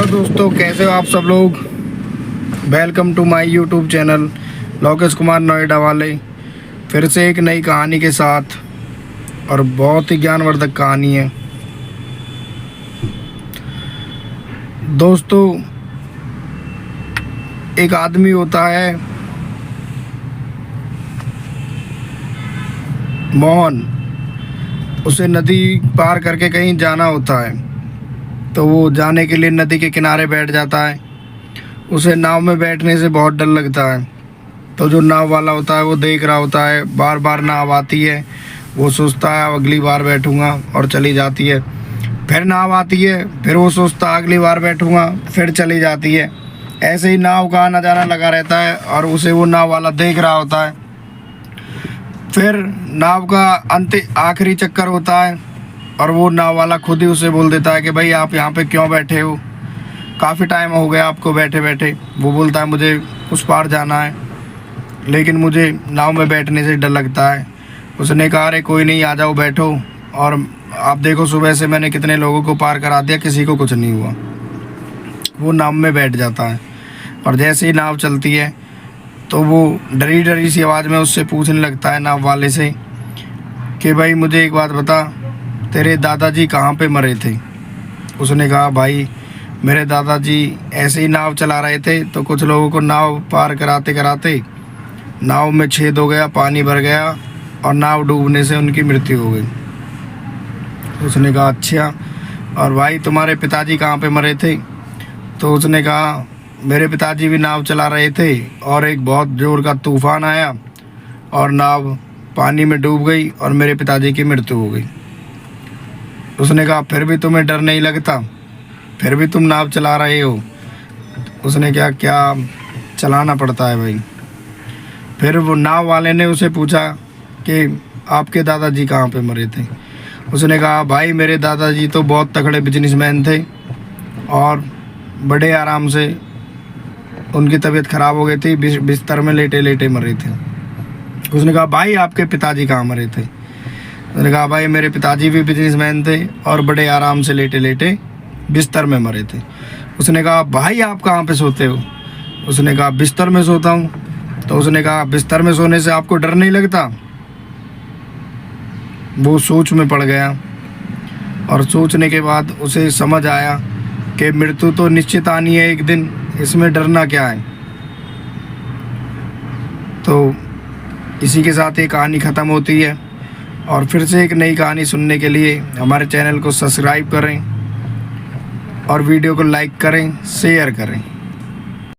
नमस्कार दोस्तों, कैसे हो आप सब लोग। Welcome to my YouTube channel Lokesh Kumar Noida वाले। फिर से एक नई कहानी के साथ, और बहुत ही ज्ञानवर्धक कहानी है दोस्तों। एक आदमी होता है मोहन, उसे नदी पार करके कहीं जाना होता है, तो वो जाने के लिए नदी के किनारे बैठ जाता है। उसे नाव में बैठने से बहुत डर लगता है। तो जो नाव वाला होता है वो देख रहा होता है, बार बार नाव आती है, वो सोचता है अगली बार बैठूंगा, और चली जाती है। फिर नाव आती है, फिर वो सोचता है अगली बार बैठूंगा, फिर चली जाती है। ऐसे ही नाव का आना जाना लगा रहता है, और उसे वो नाव वाला देख रहा होता है। फिर नाव का आखिरी चक्कर होता है, और वो नाव वाला खुद ही उसे बोल देता है कि भाई आप यहाँ पे क्यों बैठे हो, काफ़ी टाइम हो गया आपको बैठे बैठे। वो बोलता है मुझे उस पार जाना है, लेकिन मुझे नाव में बैठने से डर लगता है। उसने कहा अरे कोई नहीं, आ जाओ बैठो, और आप देखो सुबह से मैंने कितने लोगों को पार करा दिया, किसी को कुछ नहीं हुआ। वो नाव में बैठ जाता है, और जैसे ही नाव चलती है तो वो डरी डरी सी आवाज़ में उससे पूछने लगता है नाव वाले से कि भाई मुझे एक बात बता, तेरे दादाजी कहाँ पे मरे थे। उसने कहा भाई मेरे दादाजी ऐसे ही नाव चला रहे थे, तो कुछ लोगों को नाव पार कराते कराते नाव में छेद हो गया, पानी भर गया, और नाव डूबने से उनकी मृत्यु हो गई। उसने कहा अच्छा, और भाई तुम्हारे पिताजी कहाँ पे मरे थे। तो उसने कहा मेरे पिताजी भी नाव चला रहे थे, और एक बहुत ज़ोर का तूफान आया और नाव पानी में डूब गई, और मेरे पिताजी की मृत्यु हो गई। उसने कहा फिर भी तुम्हें डर नहीं लगता, फिर भी तुम नाव चला रहे हो। उसने क्या चलाना पड़ता है भाई। फिर वो नाव वाले ने उसे पूछा कि आपके दादाजी कहाँ पे मरे थे। उसने कहा भाई मेरे दादाजी तो बहुत तगड़े बिजनेसमैन थे, और बड़े आराम से उनकी तबीयत ख़राब हो गई थी, बिस्तर में लेटे लेटे मरे थे। उसने कहा भाई आपके पिताजी कहाँ मरे थे। उसने कहा भाई मेरे पिताजी भी बिजनेसमैन थे, और बड़े आराम से लेटे लेटे बिस्तर में मरे थे। उसने कहा भाई आप कहाँ पे सोते हो। उसने कहा बिस्तर में सोता हूँ। तो उसने कहा बिस्तर में सोने से आपको डर नहीं लगता। वो सोच में पड़ गया, और सोचने के बाद उसे समझ आया कि मृत्यु तो निश्चित आनी है एक दिन, इसमें डरना क्या है। तो इसी के साथ ये कहानी ख़त्म होती है। और फिर से एक नई कहानी सुनने के लिए हमारे चैनल को सब्सक्राइब करें, और वीडियो को लाइक करें, शेयर करें।